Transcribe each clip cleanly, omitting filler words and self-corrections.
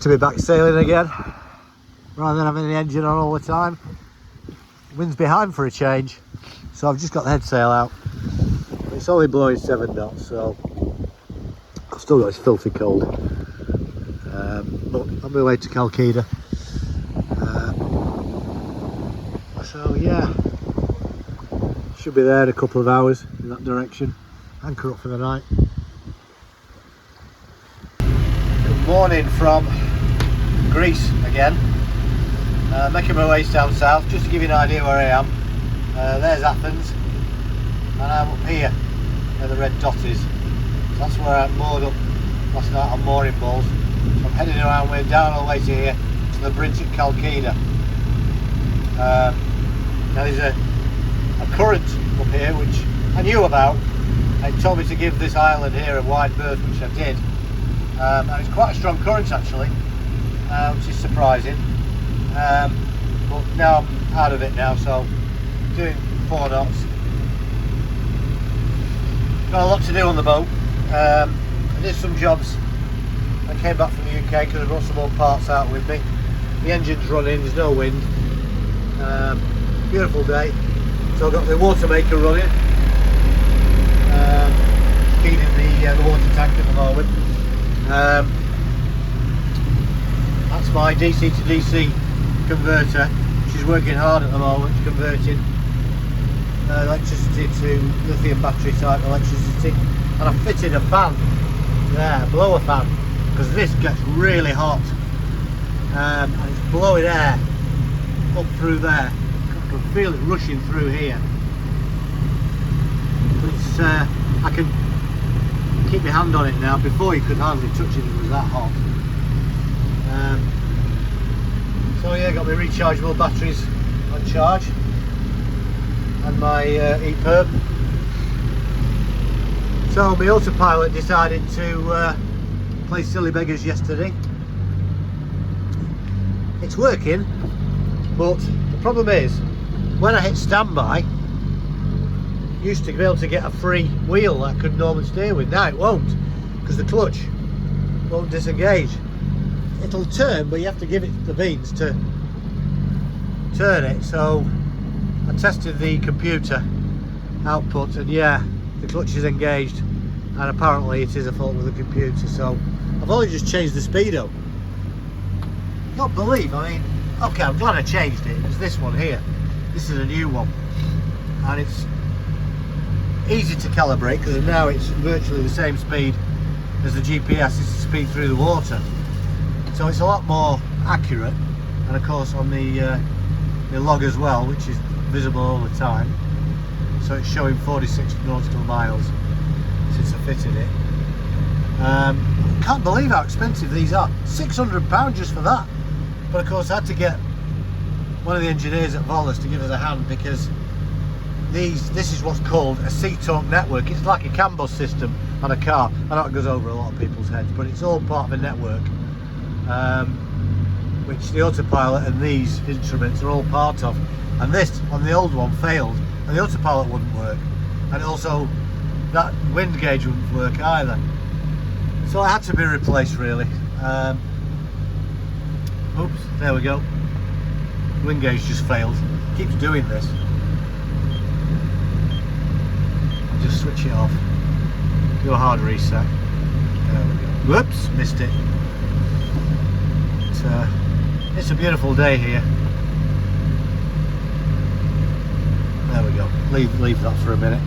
to be back sailing again, rather than having the engine on all the time. The wind's behind for a change, so I've just got the head sail out. It's only blowing 7 knots, so I've still got this filthy cold. But I'm on my way to Chalcis. So yeah, should be there in a couple of hours in that direction. Anchor up for the night. Good morning from Greece again. Making my way down south, just to give you an idea where I am. There's Athens, and I'm up here where the red dot is. So that's where I moored up last night on mooring balls. So I'm heading around, we're down all the way to here, to the bridge at Chalcis. Now there's a current up here which I knew about. It told me to give this island here a wide berth, which I did. And it's quite a strong current actually, which is surprising. But now I'm out of it now, so doing 4 knots. Got a lot to do on the boat. I did some jobs. I came back from the UK because I brought some more parts out with me. The engine's running, there's no wind. Beautiful day. So I've got the water maker running. Feeding the water tank at the moment. That's my DC to DC converter. She's working hard at the moment, converting electricity to lithium battery type electricity. And I've fitted a fan there, a blower fan, because this gets really hot. And it's blowing air up through there. I can feel it rushing through here. But it's, I can keep my hand on it now. Before you could hardly touch it, it was that hot. So yeah, got my rechargeable batteries on charge and my EPIRB. So my autopilot decided to play silly beggars yesterday. It's working, but the problem is when I hit standby, I used to be able to get a free wheel that I could normally steer with. Now it won't, because the clutch won't disengage. It'll turn, but you have to give it the beans to turn it. So I tested the computer output, and yeah, the clutch is engaged, and apparently it is a fault with the computer. So I've only just changed the speedo. Not believe, I mean, okay, I'm glad I changed it. It's this one here. This is a new one, and it's easy to calibrate because now it's virtually the same speed as the GPS. It's the speed through the water, so it's a lot more accurate. And of course on the log as well, which is visible all the time, so it's showing 46 nautical miles since I fitted it. Can't believe how expensive these are. £600 just for that. But of course I had to get one of the engineers at Volas to give us a hand, because this is what's called a C-talk network. It's like a CAN bus system on a car. I know it goes over a lot of people's heads, but it's all part of a network, which the autopilot and these instruments are all part of. And this on the old one failed, and the autopilot wouldn't work, and also that wind gauge wouldn't work either. So it had to be replaced really. Oops, there we go. Wind gauge just failed. It keeps doing this. I'll just switch it off. Do a hard reset. There we go. Whoops, missed it. It's a beautiful day here. There we go. Leave that for a minute.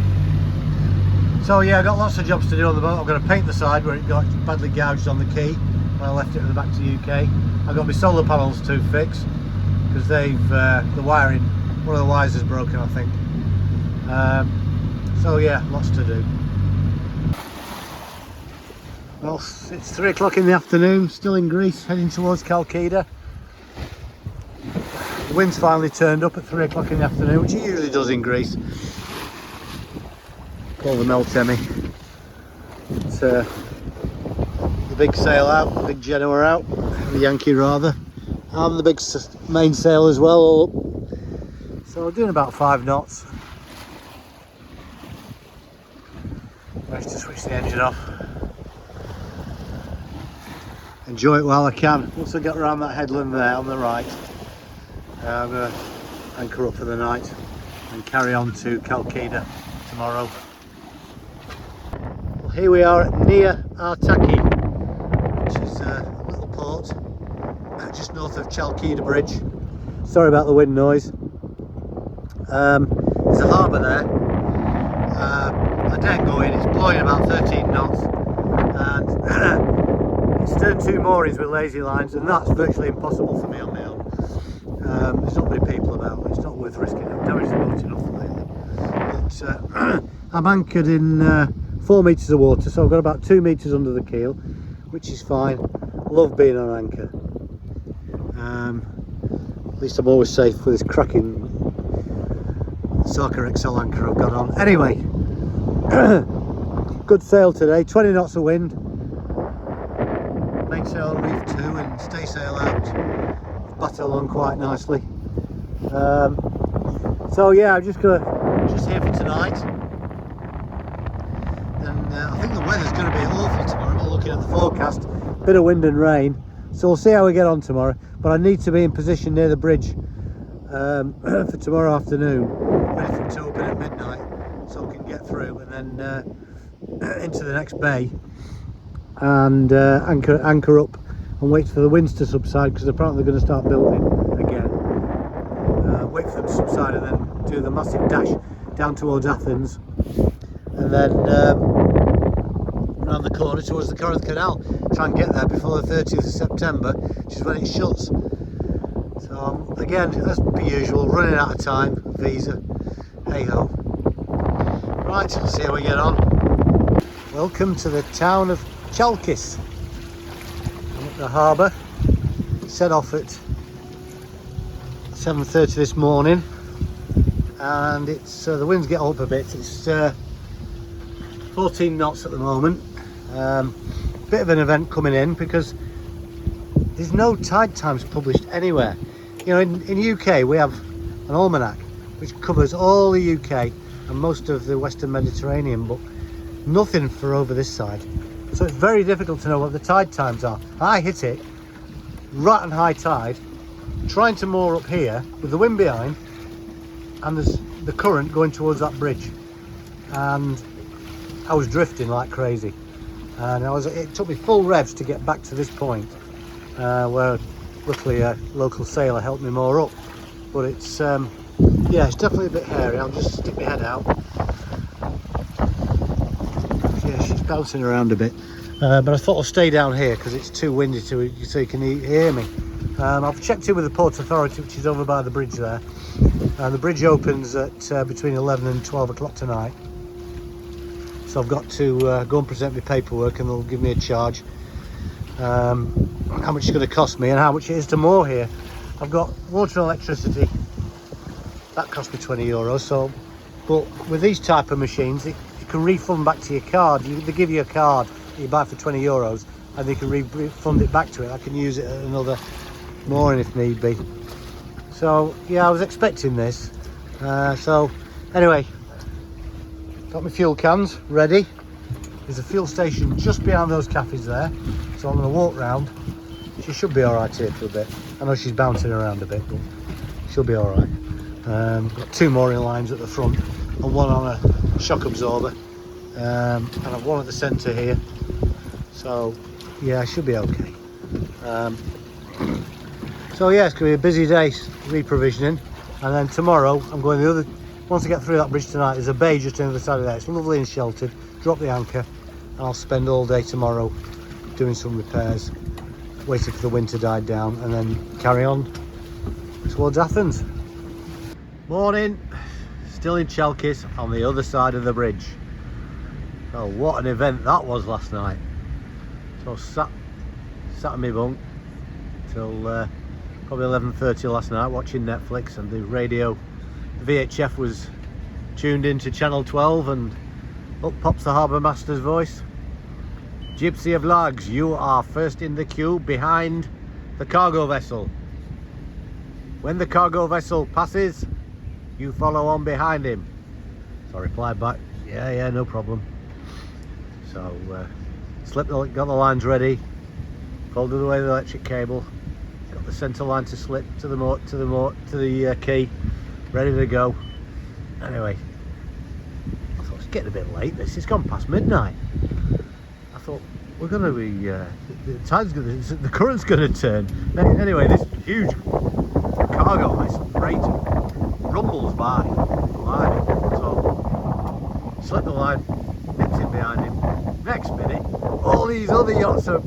So yeah, I've got lots of jobs to do on the boat. I'm going to paint the side where it got badly gouged on the quay when I left it at the back to the UK. I've got my solar panels to fix because they've the wiring, one of the wires is broken, I think. So yeah, lots to do. Well, it's 3 o'clock in the afternoon, still in Greece, heading towards Chalcis. The wind's finally turned up at 3 o'clock in the afternoon, which it usually does in Greece. Call the Meltemi. It's the big sail out, the big Genoa out, the Yankee rather, and the big main sail as well, all up. So we're doing about 5 knots. Managed to switch the engine off. enjoy it while I can. Once I get around that headland there on the right, I'm going to anchor up for the night and carry on to Chalcis tomorrow. Well, here we are near Artaki, which is a little port just north of Chalcis Bridge. Sorry about the wind noise. There's a harbour there. I daren't go in, it's blowing about 13 knots, and it's turned 2 moorings with lazy lines, and that's virtually impossible for me on my own. There's not many people about, it's not worth risking. I've damaged the boat enough lately. But I'm anchored in 4 metres of water, so I've got about 2 metres under the keel, which is fine. Love being on anchor. At least I'm always safe with this cracking Sarker XL anchor I've got on. Anyway, good sail today, 20 knots of wind. Mainsail reef 2 and stay sail out. Batter along quite nicely. So yeah, I'm just here for tonight. And I think the weather's going to be awful tomorrow. I'm looking at the forecast, bit of wind and rain. So we'll see how we get on tomorrow. But I need to be in position near the bridge for tomorrow afternoon, ready for it to open at midnight, so we can get through and then into the next bay and anchor up and wait for the winds to subside, because apparently they're going to start building again. Wait for them to subside and then do the massive dash down towards Athens, and then round the corner towards the Corinth Canal. Try and get there before the 30th of September, which is when it shuts. So again, as per usual, running out of time, visa, hey ho. Right, let's see how we get on. Welcome to the town of Chalcis. I'm at the harbour. Set off at 7:30 this morning, and it's the winds get up a bit. It's 14 knots at the moment. Bit of an event coming in because there's no tide times published anywhere. You know, in UK we have an almanac which covers all the UK and most of the Western Mediterranean, but nothing for over this side. So it's very difficult to know what the tide times are. I hit it right on high tide, trying to moor up here with the wind behind, and there's the current going towards that bridge, and I was drifting like crazy. And it took me full revs to get back to this point, where luckily a local sailor helped me moor up. But it's yeah, it's definitely a bit hairy. I'll just stick my head out. Yeah, she's bouncing around a bit, but I thought I'll stay down here because it's too windy so you can hear me. I've checked in with the Port Authority, which is over by the bridge there, and the bridge opens at between 11 and 12 o'clock tonight. So I've got to go and present my paperwork, and they'll give me a charge, how much it's going to cost me and how much it is to moor here. I've got water and electricity, that cost me €20. So, but with these type of machines, you can refund back to your card. They give you a card that you buy for €20, and they can refund it back to it. I can use it at another mooring if need be. So yeah, I was expecting this. So anyway, got my fuel cans ready. There's a fuel station just behind those cafes there, so I'm going to walk round. She should be alright here for a bit. I know she's bouncing around a bit, but she'll be alright. Got 2 mooring lines at the front and one on a shock absorber, and I've one at the centre here, so yeah, I should be okay. So yeah, it's going to be a busy day reprovisioning, and then tomorrow I'm going the other. Once I get through that bridge tonight, there's a bay just on the other side of there. It's lovely and sheltered. Drop the anchor, and I'll spend all day tomorrow doing some repairs, waiting for the wind to die down, and then carry on towards Athens. Morning, still in Chalcis on the other side of the bridge. Oh, what an event that was last night. So sat in my bunk till probably 11:30 last night watching Netflix, and the radio, the VHF was tuned into channel 12, and up pops the harbour master's voice. Gypsy of Lags, you are first in the queue behind the cargo vessel. When the cargo vessel passes, you follow on behind him. So I replied back, yeah, no problem. So got the lines ready, folded away the electric cable, got the centre line to slip to the key, ready to go. Anyway, I thought it's getting a bit late. It's gone past midnight. I thought we're going to be the current's going to turn. Anyway, this huge cargo ice freighter rumbles by the line, so slip the line, nips in behind him. Next minute, all these other yachts are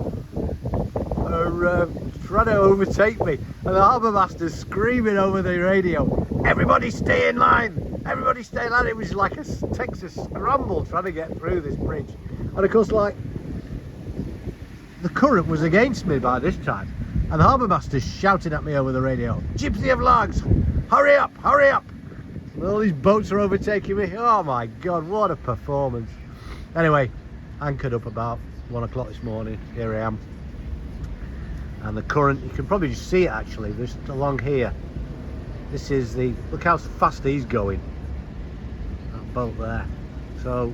trying to overtake me, and the harbour master's screaming over the radio, "Everybody stay in line! Everybody stay in line!" It was like a Texas scramble trying to get through this bridge, and of course, like, the current was against me by this time, and the harbour master's shouting at me over the radio, "Gypsy of Largs, hurry up, hurry up!" And all these boats are overtaking me. Oh my god, what a performance. Anyway, anchored up about 1 o'clock this morning. Here I am, and the current, you can probably just see it actually, just along here. This is the, look how fast he's going, that boat there. So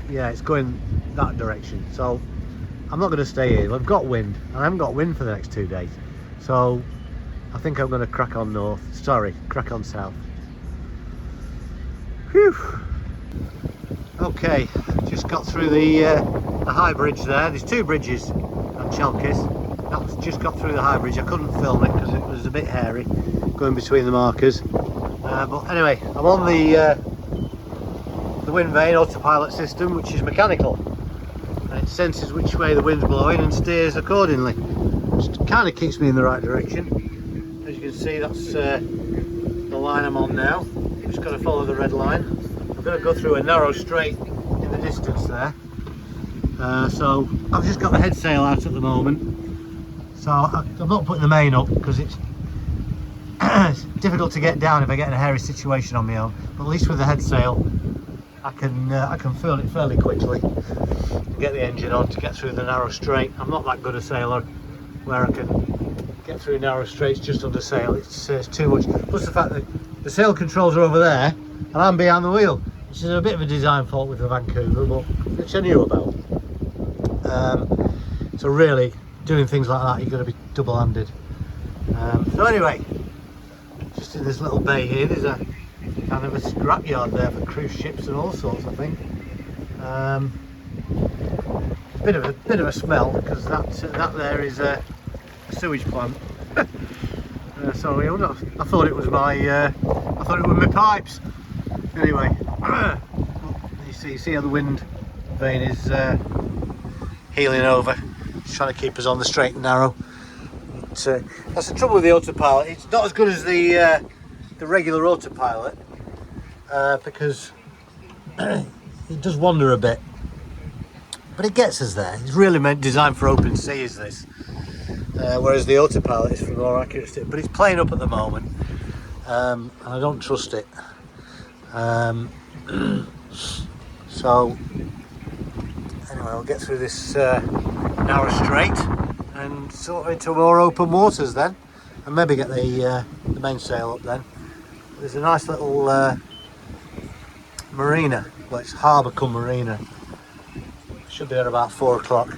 yeah, it's going that direction. So I'm not going to stay here. I've got wind, and I haven't got wind for the next 2 days, so I think I'm going to crack on north, crack on south. Whew. Okay, just got through the high bridge there. There's 2 bridges on Chalcis. That's just got through the high bridge. I couldn't film it because it was a bit hairy going between the markers. But anyway, I'm on the wind vane autopilot system, which is mechanical, and it senses which way the wind's blowing and steers accordingly. Which kind of keeps me in the right direction. As you can see, that's the line I'm on now. Just got to follow the red line. I'm going to go through a narrow strait in the distance there. So I've just got the head sail out at the moment. So I'm not putting the main up because it's difficult to get down if I get in a hairy situation on my own. But at least with the head sail, I can fill it fairly quickly. Get the engine on to get through the narrow strait. I'm not that good a sailor where I can get through narrow straits just under sail. It's too much. Plus the fact that the sail controls are over there and I'm behind the wheel, which is a bit of a design fault with the Vancouver, but which I knew about. So really, doing things like that, you've got to be double-handed. So anyway, just in this little bay here, there's a kind of a scrapyard there for cruise ships and all sorts, I think. Bit of a smell because that there is a sewage plant. So I thought it was my pipes. Anyway, you see how the wind vane is heeling over. It's trying to keep us on the straight and narrow. But, that's the trouble with the autopilot. It's not as good as the regular autopilot because it does wander a bit, but it gets us there. It's really designed for open sea, is this? Whereas the autopilot is for more accuracy. But it's playing up at the moment, and I don't trust it. So anyway, I'll get through this narrow strait and sort of into more open waters then, and maybe get the mainsail up then. There's a nice little marina. Well, it's harbour cum marina. Should be there about 4 o'clock.